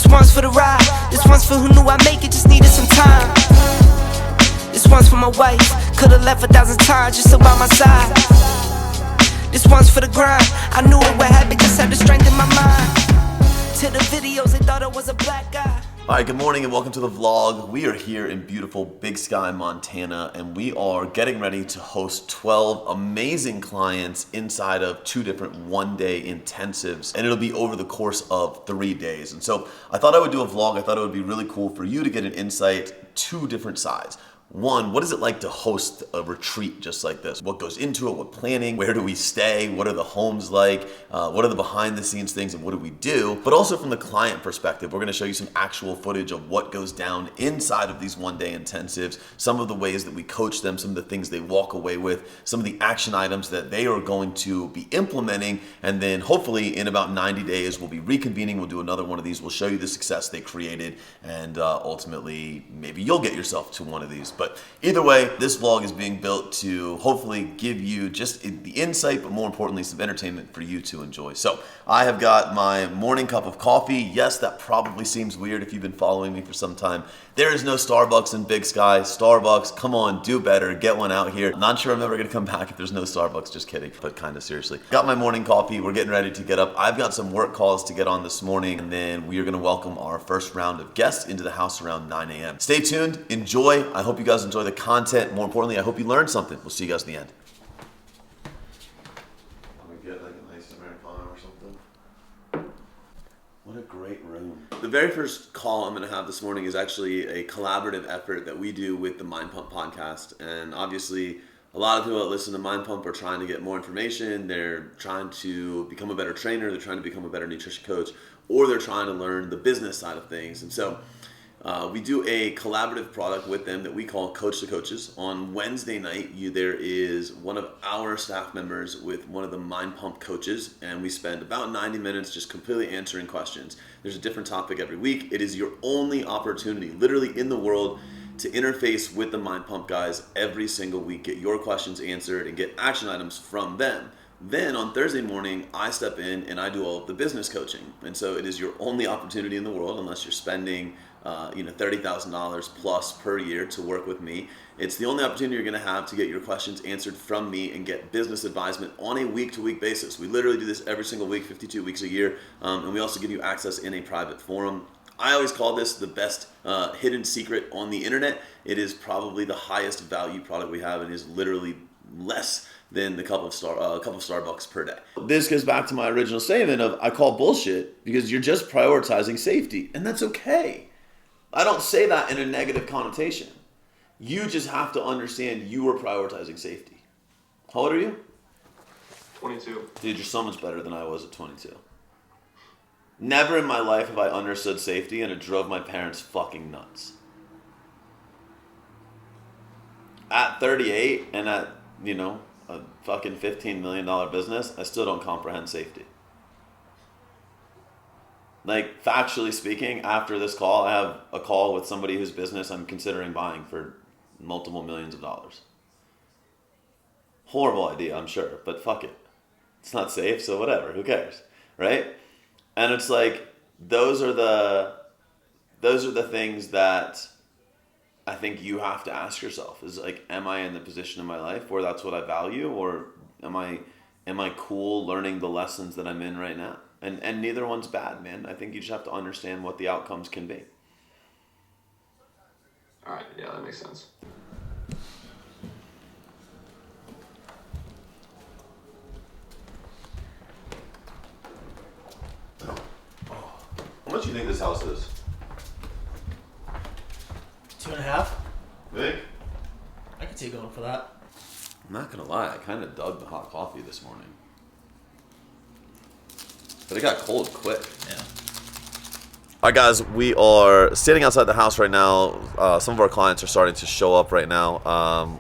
This one's for the ride. This one's for who knew I'd make it, just needed some time. This one's for my wife. Could've left 1,000 times, just so by my side. This one's for the grind. I knew it would happen, just had the strength in my mind. To the videos, they thought I was a black guy. Alright, good morning and welcome to the vlog. We are here in beautiful Big Sky, Montana, and we are getting ready to host 12 amazing clients inside of 2 different one-day intensives, and it'll be over the course of 3 days. And so I thought I would do a vlog. I thought it would be really cool for you to get an insight, 2 different sides. One, what is it like to host a retreat just like this? What goes into it? What planning? Where do we stay? What are the homes like? What are the behind the scenes things and what do we do? But also from the client perspective, we're gonna show you some actual footage of what goes down inside of these one-day intensives, some of the ways that we coach them, some of the things they walk away with, some of the action items that they are going to be implementing, and then hopefully in about 90 days, we'll be reconvening, we'll do another one of these, we'll show you the success they created, and ultimately, maybe you'll get yourself to one of these. But either way, this vlog is being built to hopefully give you just the insight, but more importantly, some entertainment for you to enjoy. So I have got my morning cup of coffee. Yes, that probably seems weird if you've been following me for some time. There is no Starbucks in Big Sky. Starbucks, come on, do better, get one out here. I'm not sure I'm ever gonna come back if there's no Starbucks, just kidding, but kind of seriously. Got my morning coffee, we're getting ready to get up. I've got some work calls to get on this morning, and then we are gonna welcome our first round of guests into the house around 9 a.m. Stay tuned, enjoy. I hope you guys enjoy the content. More importantly, I hope you learned something. We'll see you guys at the end. I'm gonna get like a nice Americano or something. What a great room. The very first call I'm gonna have this morning is actually a collaborative effort that we do with the Mind Pump podcast. And obviously, a lot of people that listen to Mind Pump are trying to get more information. They're trying to become a better trainer. They're trying to become a better nutrition coach, or they're trying to learn the business side of things. And so we do a collaborative product with them that we call Coach to Coaches. On Wednesday night, there is one of our staff members with one of the Mind Pump coaches, and we spend about 90 minutes just completely answering questions. There's a different topic every week. It is your only opportunity, literally in the world, to interface with the Mind Pump guys every single week, get your questions answered, and get action items from them. Then on Thursday morning, I step in and I do all of the business coaching. And so it is your only opportunity in the world, unless you're spending $30,000 plus per year to work with me. It's the only opportunity you're gonna have to get your questions answered from me and get business advisement on a week-to-week basis. We literally do this every single week, 52 weeks a year, and we also give you access in a private forum. I always call this the best hidden secret on the internet. It is probably the highest value product we have, and is literally less than the cup of Starbucks per day. This goes back to my original statement of I call bullshit because you're just prioritizing safety, and that's okay. I don't say that in a negative connotation. You just have to understand you are prioritizing safety. How old are you? 22. Dude, you're so much better than I was at 22. Never in my life have I understood safety, and it drove my parents fucking nuts. At 38 and at, a fucking $15 million business, I still don't comprehend safety. Like, factually speaking, after this call, I have a call with somebody whose business I'm considering buying for multiple millions of dollars. Horrible idea, I'm sure, but fuck it. It's not safe, so whatever, who cares, right? And it's like, those are the things that I think you have to ask yourself is like, am I in the position in my life where that's what I value, or am I cool learning the lessons that I'm in right now? And neither one's bad, man. I think you just have to understand what the outcomes can be. All right, yeah, that makes sense. How much do you think this house is? 2.5. Big? I could see going for that. I'm not gonna lie, I kind of dug the hot coffee this morning. But it got cold quick. Yeah. All right, guys, we are standing outside the house right now. Some of our clients are starting to show up right now.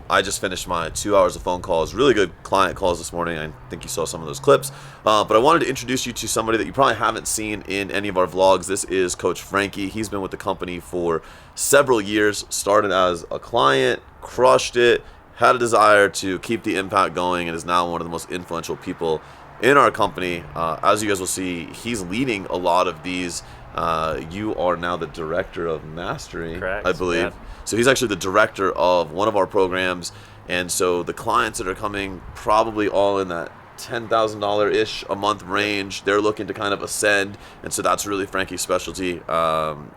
I just finished my 2 hours of phone calls, really good client calls this morning. I think you saw some of those clips. But I wanted to introduce you to somebody that you probably haven't seen in any of our vlogs. This is Coach Frankie. He's been with the company for several years, started as a client, crushed it, had a desire to keep the impact going, and is now one of the most influential people in our company. As you guys will see, he's leading a lot of these You are now the director of Mastery, Correct, I believe. yeah. So he's actually the director of one of our programs. And so the clients that are coming probably all in that $10,000-ish a month range, they're looking to kind of ascend. And so that's really Frankie's specialty.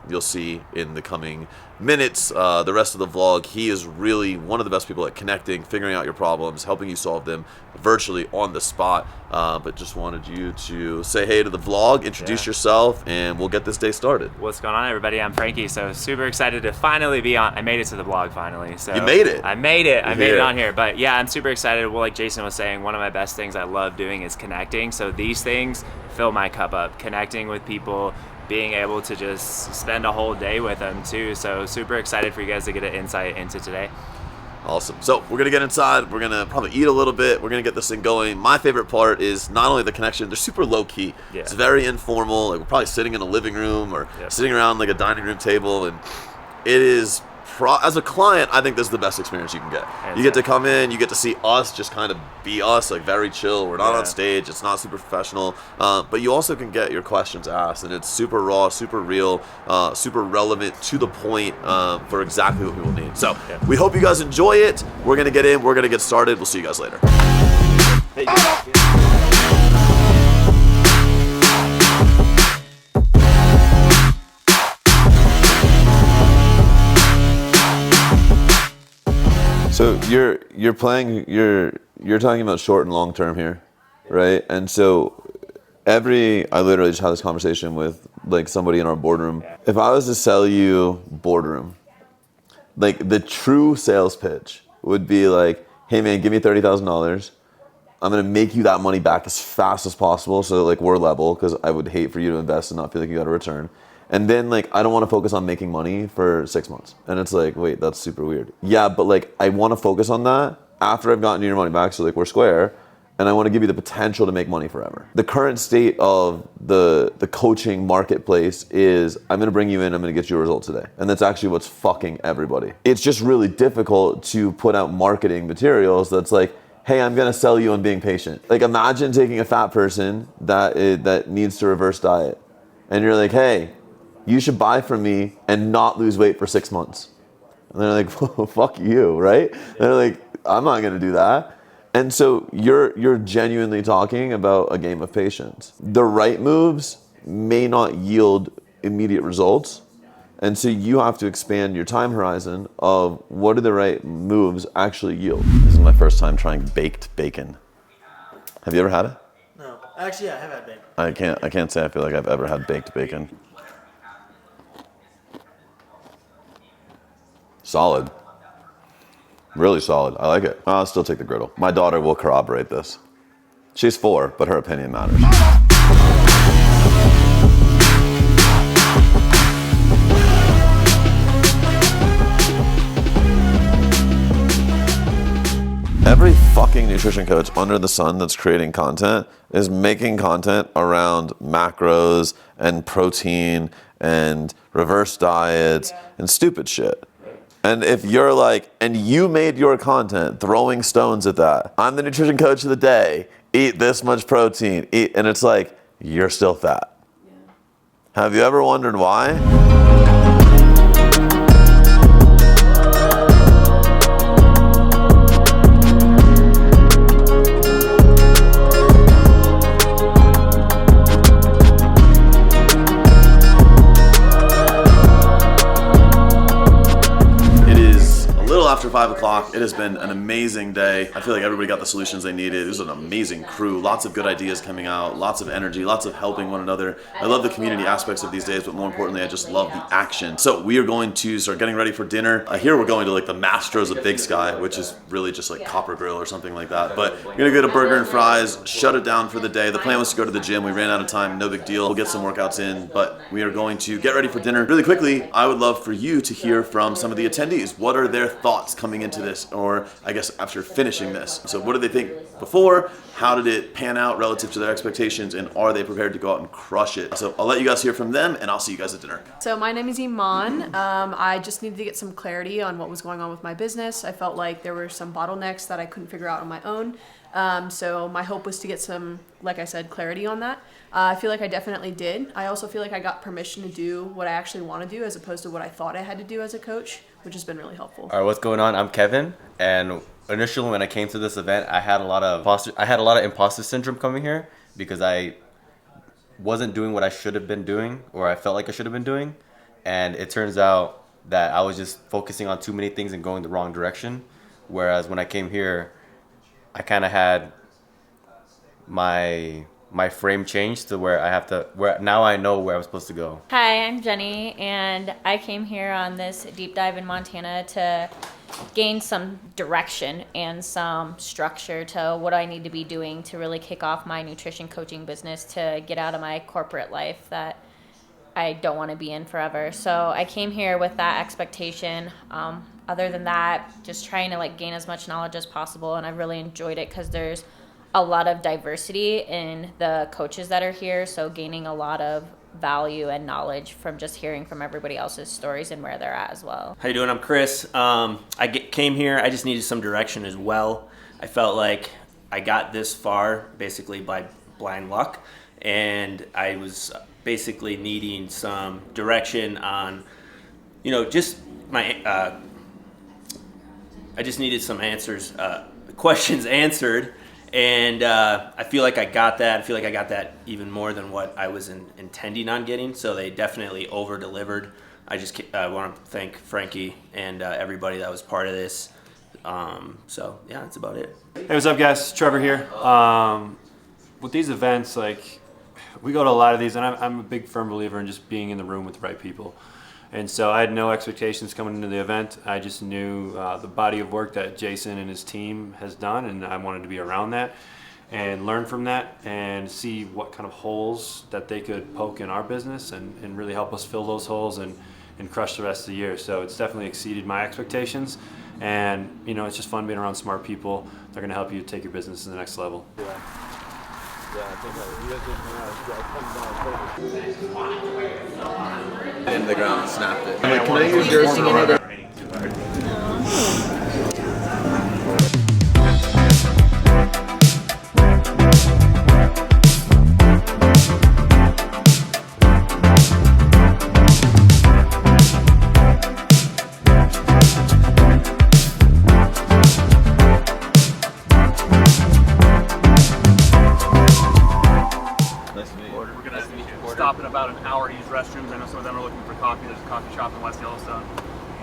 You'll see in the coming minutes, the rest of the vlog, he is really one of the best people at connecting, figuring out your problems, helping you solve them virtually on the spot. But just wanted you to say hey to the vlog, introduce yourself, and we'll get this day started. What's going on, everybody? I'm Frankie. So super excited to finally be on. I made it to the vlog finally. So You made it. I made it. I made it Yeah. on here. But yeah, I'm super excited. Well, like Jason was saying, one of my best things I love doing is connecting. So these things fill my cup up. Connecting with people, being able to just spend a whole day with them too. So super excited for you guys to get an insight into today. Awesome. So we're going to get inside. We're going to probably eat a little bit. We're going to get this thing going. My favorite part is not only the connection, they're super low key. Yeah. It's very informal. Like we're probably sitting in a living room or sitting around like a dining room table. And it is, as a client, I think this is the best experience you can get. You get to come in, you get to see us just kind of be us, like very chill. We're not on stage. It's not super professional. But you also can get your questions asked. And it's super raw, super real, super relevant, to the point, for exactly what people need. So we hope you guys enjoy it. We're going to get in. We're going to get started. We'll see you guys later. So you're playing, you're talking about short and long term here, right? And so I literally just had this conversation with like somebody in our boardroom. If I was to sell you boardroom, like the true sales pitch would be like, hey man, give me $30,000. I'm gonna make you that money back as fast as possible, so that, like we're level, because I would hate for you to invest and not feel like you got a return. And then like I don't want to focus on making money for 6 months. And it's like, wait, that's super weird. Yeah, but like I want to focus on that after I've gotten your money back, so like we're square, and I want to give you the potential to make money forever. The current state of the coaching marketplace is I'm gonna bring you in, I'm gonna get you a result today. And that's actually what's fucking everybody. It's just really difficult to put out marketing materials that's like, hey, I'm gonna sell you on being patient. Like imagine taking a fat person that needs to reverse diet, and you're like, hey, you should buy from me and not lose weight for 6 months. And they're like, well, fuck you, right? And they're like, I'm not gonna do that. And so you're genuinely talking about a game of patience. The right moves may not yield immediate results. And so you have to expand your time horizon of what do the right moves actually yield. This is my first time trying baked bacon. Have you ever had it? No. Actually, yeah, I have had bacon. I can't say I feel like I've ever had baked bacon. Solid. Really solid. I like it. I'll still take the griddle. My daughter will corroborate this. She's 4, but her opinion matters. Every fucking nutrition coach under the sun that's creating content is making content around macros and protein and reverse diets and stupid shit. And if you're like, and you made your content throwing stones at that, I'm the nutrition coach of the day, eat this much protein, and it's like, you're still fat. Yeah. Have you ever wondered why? After 5 o'clock, it has been an amazing day. I feel like everybody got the solutions they needed. It was an amazing crew, lots of good ideas coming out, lots of energy, lots of helping one another. I love the community aspects of these days, but more importantly, I just love the action. So we are going to start getting ready for dinner. Here we're going to like the Mastro's of Big Sky, which is really just like Copper Grill or something like that. But we're gonna get a burger and fries, shut it down for the day. The plan was to go to the gym. We ran out of time, no big deal. We'll get some workouts in, but we are going to get ready for dinner. Really quickly, I would love for you to hear from some of the attendees. What are their thoughts coming into this, or I guess after finishing this? So what did they think before? How did it pan out relative to their expectations, and are they prepared to go out and crush it? So I'll let you guys hear from them, and I'll see you guys at dinner. So my name is Iman. I just needed to get some clarity on what was going on with my business. I felt like there were some bottlenecks that I couldn't figure out on my own. So my hope was to get some, like I said, clarity on that. I feel like I definitely did. I also feel like I got permission to do what I actually want to do as opposed to what I thought I had to do as a coach, which has been really helpful. All right, what's going on? I'm Kevin, and initially when I came to this event, I had a lot of imposter syndrome coming here because I wasn't doing what I should have been doing, or I felt like I should have been doing, and it turns out that I was just focusing on too many things and going the wrong direction. Whereas when I came here, I kind of had my frame changed to where now I know where I'm supposed to go. Hi, I'm Jenny, and I came here on this deep dive in Montana to gain some direction and some structure to what I need to be doing to really kick off my nutrition coaching business, to get out of my corporate life that I don't want to be in forever. So I came here with that expectation. Other than that, just trying to gain as much knowledge as possible, and I've really enjoyed it because there's a lot of diversity in the coaches that are here, so gaining a lot of value and knowledge from just hearing from everybody else's stories and where they're at as well. How you doing? I'm Chris. Came here, I just needed some direction as well. I felt like I got this far basically by blind luck, and I was basically needing some direction on, just my, I just needed some answers, questions answered. And I feel like I got that. I feel like I got that even more than what I was intending on getting. So they definitely over-delivered. I just want to thank Frankie and everybody that was part of this. So, yeah, that's about it. Hey, what's up, guys? Trevor here. With these events, we go to a lot of these, and I'm a big firm believer in just being in the room with the right people. And so I had no expectations coming into the event. I just knew the body of work that Jason and his team has done, and I wanted to be around that and learn from that and see what kind of holes that they could poke in our business and really help us fill those holes and crush the rest of the year. So it's definitely exceeded my expectations, and it's just fun being around smart people. They're going to help you take your business to the next level. Into the ground and snapped it. I'm like, can I use yours tomorrow? Stop in about an hour to use restrooms. I know some of them are looking for coffee. There's a coffee shop in West Yellowstone.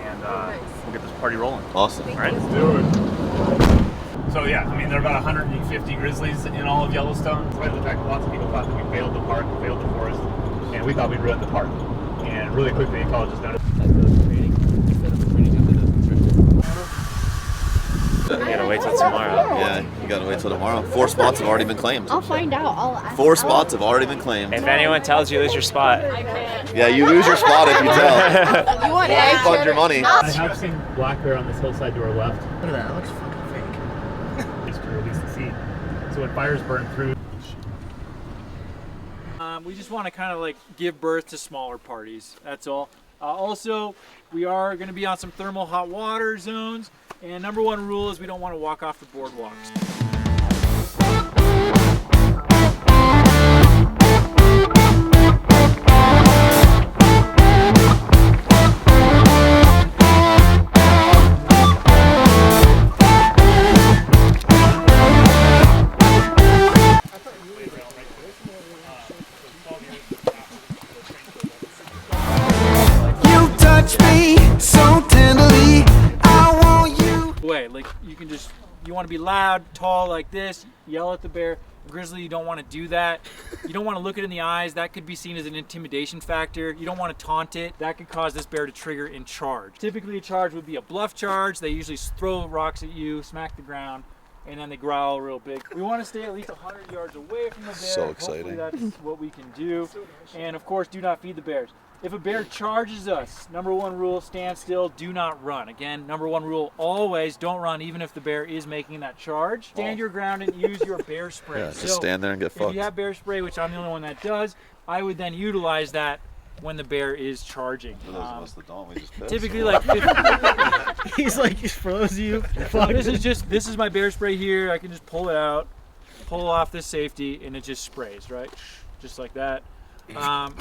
And we'll get this party rolling. Awesome. All right, let's do it. So yeah, there are about 150 grizzlies in all of Yellowstone. Despite the fact that lots of people thought that we failed the park, we failed the forest, and we thought we'd ruined the park. And really quickly, ecologists done it. You gotta wait till tomorrow. Yeah, you gotta wait till tomorrow. 4 spots have already been claimed. I'll find out. I'll ask. 4 spots have already been claimed. If anyone tells you lose your spot, Yeah, you lose your spot if you tell. You want You fund your money. I have seen black bear on this hillside to our left. Look at that. That looks fucking fake. Just to release the seed. So when fires burn through. We just want to kind of give birth to smaller parties. That's all. Also, we are going to be on some thermal hot water zones. And number one rule is we don't want to walk off the boardwalks. You touch me so tenderly. I want you. Way, you want to be loud, tall like this, yell at the bear. Grizzly, you don't want to do that. You don't want to look it in the eyes. That could be seen as an intimidation factor. You don't want to taunt it. That could cause this bear to trigger and charge. Typically a charge would be a bluff charge. They usually throw rocks at you, smack the ground, and then they growl real big. We want to stay at least 100 yards away from the bear. So exciting. Hopefully that's what we can do. And of course, do not feed the bears. If a bear charges us, number one rule, stand still, do not run. Again, number one rule, always don't run even if the bear is making that charge. Stand your ground and use your bear spray. Yeah, just stand there and get fucked. If you have bear spray, which I'm the only one that does, I would then utilize that when the bear is charging. For those of us that don't, we just piss. Typically like He's like, he froze you. this is my bear spray here. I can just pull it out, pull off this safety, and it just sprays, right? Just like that.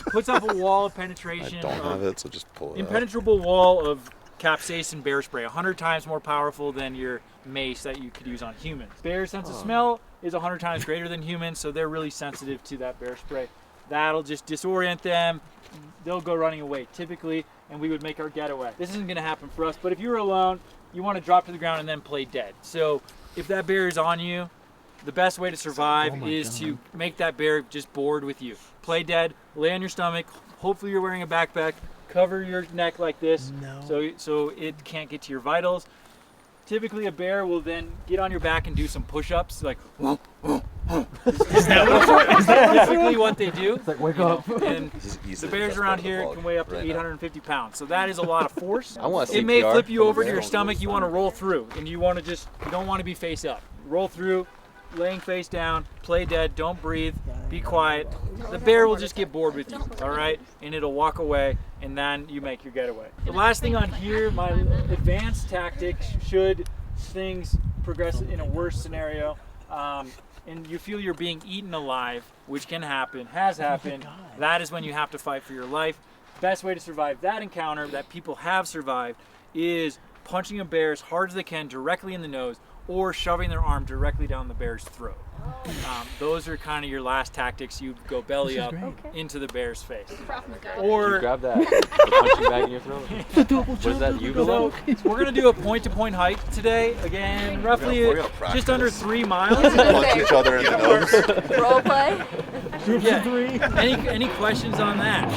Puts up a wall of penetration. I don't have it, so just pull it out. Impenetrable wall of capsaicin bear spray, 100 times more powerful than your mace that you could use on humans. Bear's sense of smell is 100 times greater than humans, so they're really sensitive to that bear spray. That'll just disorient them. They'll go running away typically, and we would make our getaway. This isn't going to happen for us, but if you're alone, you want to drop to the ground and then play dead. So if that bear is on you, the best way to survive is to make that bear just bored with you. Play dead, lay on your stomach. Hopefully you're wearing a backpack. Cover your neck like this, so it can't get to your vitals. Typically, a bear will then get on your back and do some push-ups, like. Is that typically what they do? It's like, wake up. And the bears around here can weigh up to 850 pounds, so that is a lot of force. I want It may CPR flip you from a over to bear. your stomach. You want to roll through, and you want to you don't want to be face up. Roll through, laying face down, play dead, don't breathe, be quiet. The bear will just get bored with you, all right? And it'll walk away, and then you make your getaway. The last thing on here, my advanced tactics, should things progress in a worse scenario, and you feel you're being eaten alive, which can happen, has happened, that is when you have to fight for your life. Best way to survive that encounter that people have survived is punching a bear as hard as they can directly in the nose, or shoving their arm directly down the bear's throat. Those are kind of your last tactics. You go belly up into the bear's face. Or grab that the punching bag in your throat. What is that? So we're gonna do a point-to-point hike today. Again, roughly just under 3 miles. Punch each other in the nose. Role play. Groups of 3. Any questions on that?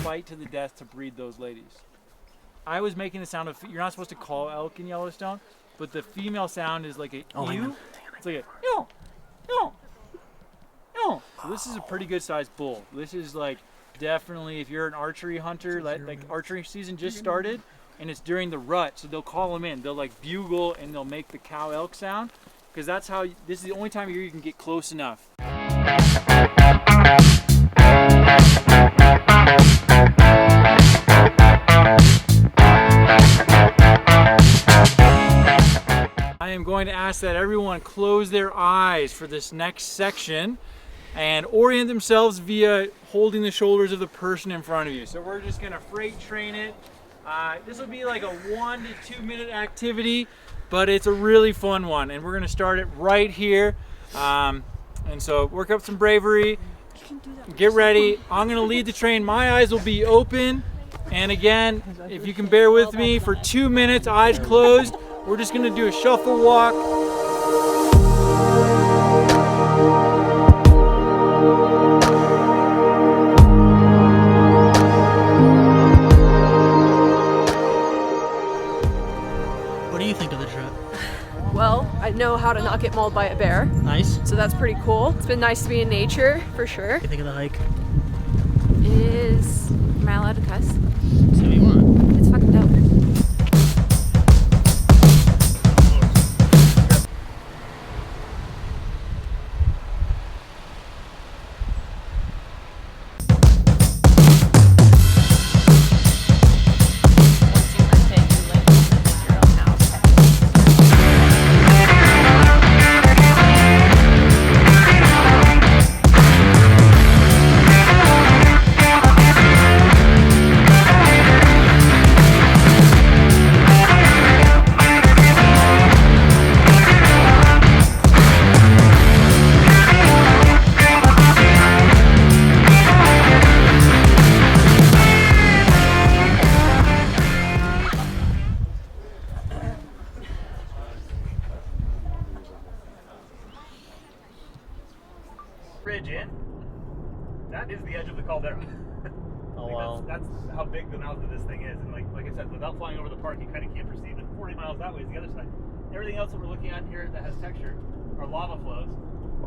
Fight to the death to breed those ladies. I was making the sound of, you're not supposed to call elk in Yellowstone, but the female sound is like a ew. It's like a no, no, no. So this is a pretty good sized bull. This is like definitely, if you're an archery hunter, like archery season just started, and it's during the rut, so they'll call them in. They'll like bugle and they'll make the cow elk sound, because that's how. This is the only time of year you can get close enough. I am going to ask that everyone close their eyes for this next section and orient themselves via holding the shoulders of the person in front of you. So we're just going to freight train it. This will be like a 1 to 2 minute activity, but it's a really fun one, and we're going to start it right here. And so work up some bravery, get ready. I'm going to lead the train. My eyes will be open, and again, if you can bear with me for 2 minutes, eyes closed, we're just going to do a shuffle walk. What do you think of the trip? Well, I know how to not get mauled by a bear, Nice. so that's pretty cool. It's been nice to be in nature, for sure. What do you think of the hike? Am I allowed to cuss? Say what you want. It's fucking dope. Ridge in. That is the edge of the caldera. Oh Like, wow. that's how big the mouth of this thing is, and like I said, without flying over the park, you kind of can't perceive it. 40 miles that way is the other side. Everything else that we're looking at here that has texture are lava flows.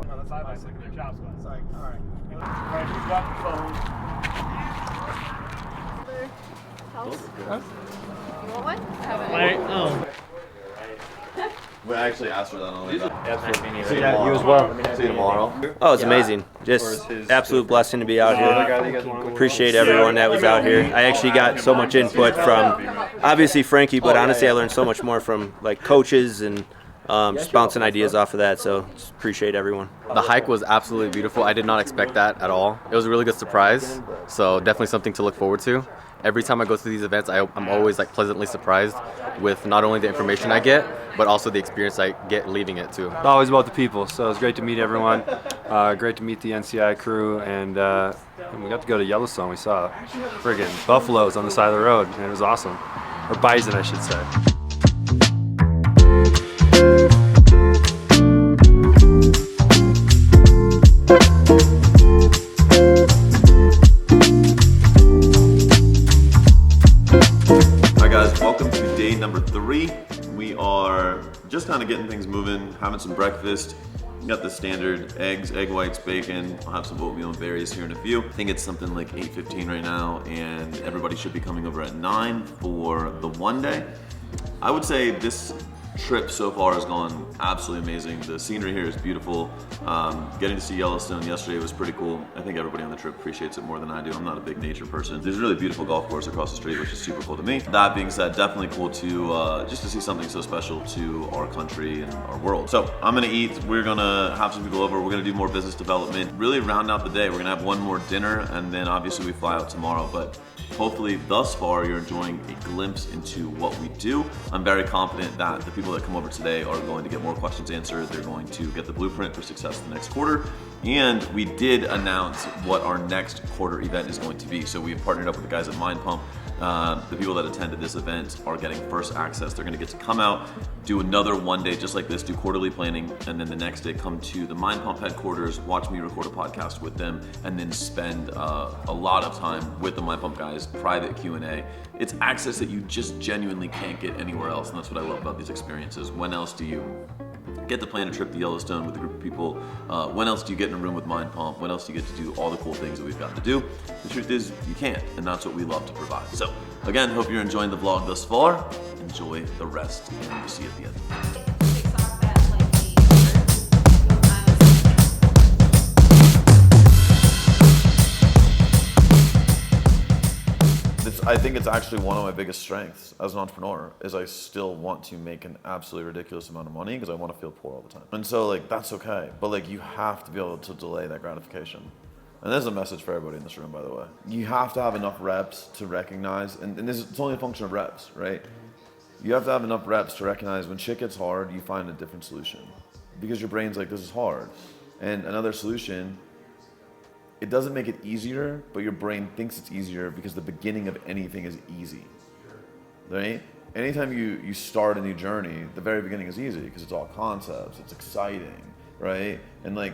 No, that's side by side. They're chop spots. It's like, all right, who's got the phone? Pels? Huh? You want one? I have Why- oh. We actually asked for that on the Absolutely. See you as well. See you tomorrow. Oh, it's amazing. Just absolute blessing to be out here. Appreciate everyone that was out here. I actually got so much input from, obviously Frankie, but honestly I learned so much more from like coaches and just bouncing ideas off of that. So just appreciate everyone. The hike was absolutely beautiful. I did not expect that at all. It was a really good surprise. So definitely something to look forward to. Every time I go to these events, I'm always like pleasantly surprised with not only the information I get, but also the experience I get leaving it too. It's always about the people, so it's great to meet everyone. Great to meet the NCI crew, and we got to go to Yellowstone. We saw friggin' buffaloes on the side of the road, and it was awesome. Or bison, I should say. Welcome to day number 3. We are just kind of getting things moving, having some breakfast. We got the standard eggs, egg whites, bacon. I'll have some oatmeal and berries here in a few. I think it's something like 8:15 right now, and everybody should be coming over at 9 for the one day. I would say this trip so far has gone absolutely amazing. The scenery here is beautiful. Getting to see Yellowstone yesterday was pretty cool. I think everybody on the trip appreciates it more than I do. I'm not a big nature person. There's a really beautiful golf course across the street, which is super cool to me. That being said, definitely cool to just to see something so special to our country and our world. So I'm gonna eat. We're gonna have some people over. We're gonna do more business development. Really round out the day. We're gonna have one more dinner, and then obviously we fly out tomorrow. But hopefully thus far you're enjoying a glimpse into what we do. I'm very confident that the people that come over today are going to get more questions answered. They're going to get the blueprint for success in the next quarter. And we did announce what our next quarter event is going to be. So we've partnered up with the guys at Mind Pump. The people that attended this event are getting first access. They're gonna get to come out, do another one day just like this, do quarterly planning, and then the next day come to the Mind Pump headquarters, watch me record a podcast with them, and then spend a lot of time with the Mind Pump guys, private Q&A. It's access that you just genuinely can't get anywhere else, and that's what I love about these experiences. When else do you get to plan a trip to Yellowstone with a group of people? When else do you get in a room with Mind Pump? When else do you get to do all the cool things that we've got to do? The truth is, you can't, and that's what we love to provide. So, again, hope you're enjoying the vlog thus far. Enjoy the rest, and we'll see you at the end. I think it's actually one of my biggest strengths as an entrepreneur is I still want to make an absolutely ridiculous amount of money because I want to feel poor all the time. And so like that's okay, but like you have to be able to delay that gratification. And this is a message for everybody in this room, by the way. You have to have enough reps to recognize, and it's only a function of reps, right? You have to have enough reps to recognize when shit gets hard, you find a different solution. Because your brain's like, this is hard. And another solution, it doesn't make it easier, but your brain thinks it's easier because the beginning of anything is easy, right? Anytime you start a new journey, the very beginning is easy because it's all concepts, it's exciting, right? And like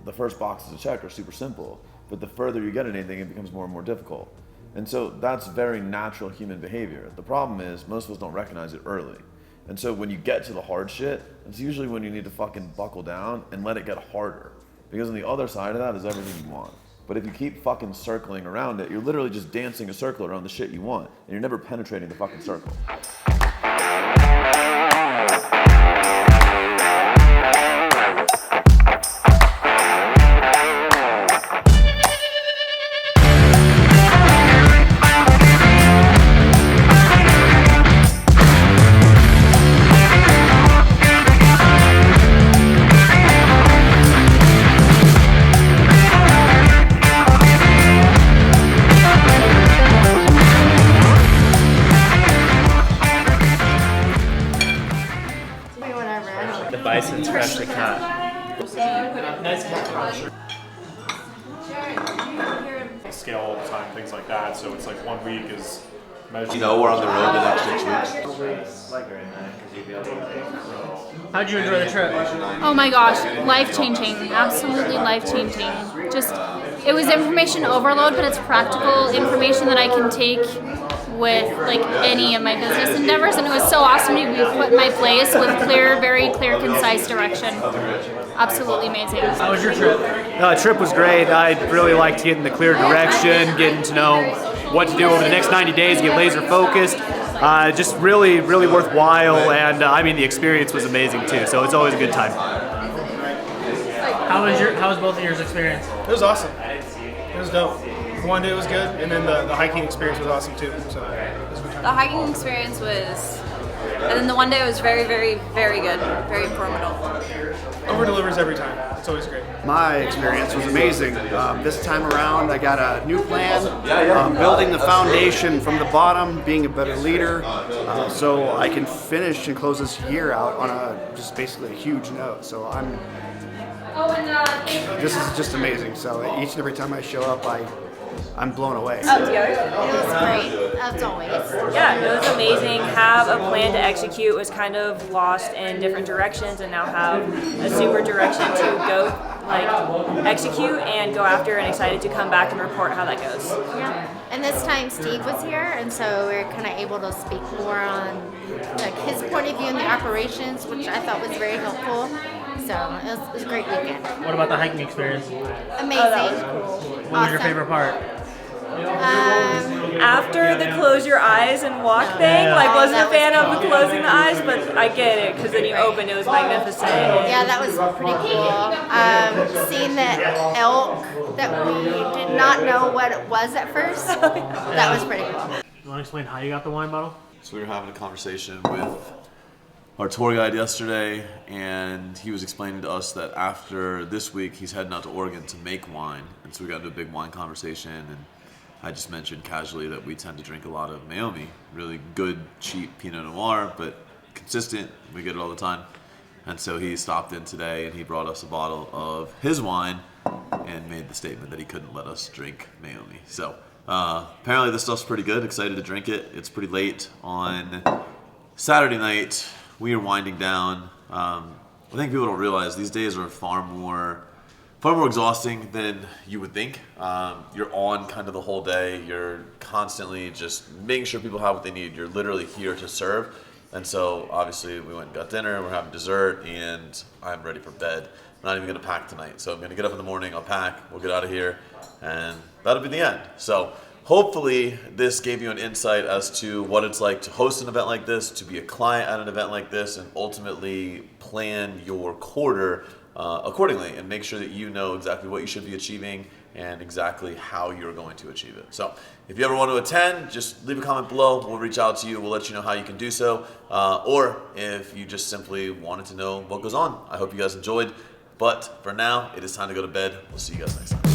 the first boxes to check are super simple, but the further you get in anything, it becomes more and more difficult. And so that's very natural human behavior. The problem is most of us don't recognize it early. And so when you get to the hard shit, it's usually when you need to fucking buckle down and let it get harder. Because on the other side of that is everything you want. But if you keep fucking circling around it, you're literally just dancing a circle around the shit you want, and you're never penetrating the fucking circle. Bison's freshly cut. Nice cat. Scale all the time, things like that. So it's like 1 week is measured. You know we're on the road the next 6 weeks. How'd you enjoy the trip? Oh my gosh, life-changing, absolutely life-changing. Just, it was information overload, but it's practical information that I can take with like any of my business endeavors, and it was so awesome to be put in my place with very clear, concise direction. Absolutely amazing. How was your trip? Trip was great. I really liked getting the clear direction, getting to know what to do over the next 90 days, get laser focused. Just really worthwhile, and I mean the experience was amazing too. So it's always a good time. How was both of yours experience? It was awesome. It was dope. One day was good, and then the hiking experience was awesome too. So it was a good time. The hiking experience was, and then the one day was very good, very informative. Over delivers every time. It's always great. My experience was amazing. This time around, I got a new plan, building the foundation from the bottom, being a better leader, so I can finish and close this year out on just basically a huge note. So this is just amazing. So each and every time I show up, I'm blown away. It was great, as always. Yeah, it was amazing. Have a plan to execute. Was kind of lost in different directions, and now have a super direction to go, execute and go after, and excited to come back and report how that goes. Yeah, and this time Steve was here, and so we were kind of able to speak more on his point of view in the operations, which I thought was very helpful. So it was a great weekend. What about the hiking experience? Amazing. Oh, that was cool. What was your favorite part? After the close your eyes and walk thing, wasn't a fan of the closing the eyes, but I get it, because then you open, it was magnificent. Yeah, that was pretty cool. Seeing the elk that we did not know what it was at first, that was pretty cool. You want to explain how you got the wine bottle? So we were having a conversation with our tour guide yesterday, and he was explaining to us that after this week, he's heading out to Oregon to make wine. And so we got into a big wine conversation, and I just mentioned casually that we tend to drink a lot of Mayomi, really good, cheap Pinot Noir, but consistent. We get it all the time. And so he stopped in today, and he brought us a bottle of his wine and made the statement that he couldn't let us drink Mayomi. So apparently this stuff's pretty good. Excited to drink it. It's pretty late on Saturday night. We are winding down. I think people don't realize these days are far more exhausting than you would think. You're on kind of the whole day. You're constantly just making sure people have what they need. You're literally here to serve. And so obviously we went and got dinner, we're having dessert, and I'm ready for bed. I'm not even gonna pack tonight. So I'm gonna get up in the morning, I'll pack, we'll get out of here, and that'll be the end. So hopefully this gave you an insight as to what it's like to host an event like this, to be a client at an event like this, and ultimately plan your quarter accordingly and make sure that you know exactly what you should be achieving and exactly how you're going to achieve it. So if you ever want to attend, just leave a comment below. We'll reach out to you. We'll let you know how you can do so. Or if you just simply wanted to know what goes on. I hope you guys enjoyed. But for now, it is time to go to bed. We'll see you guys next time.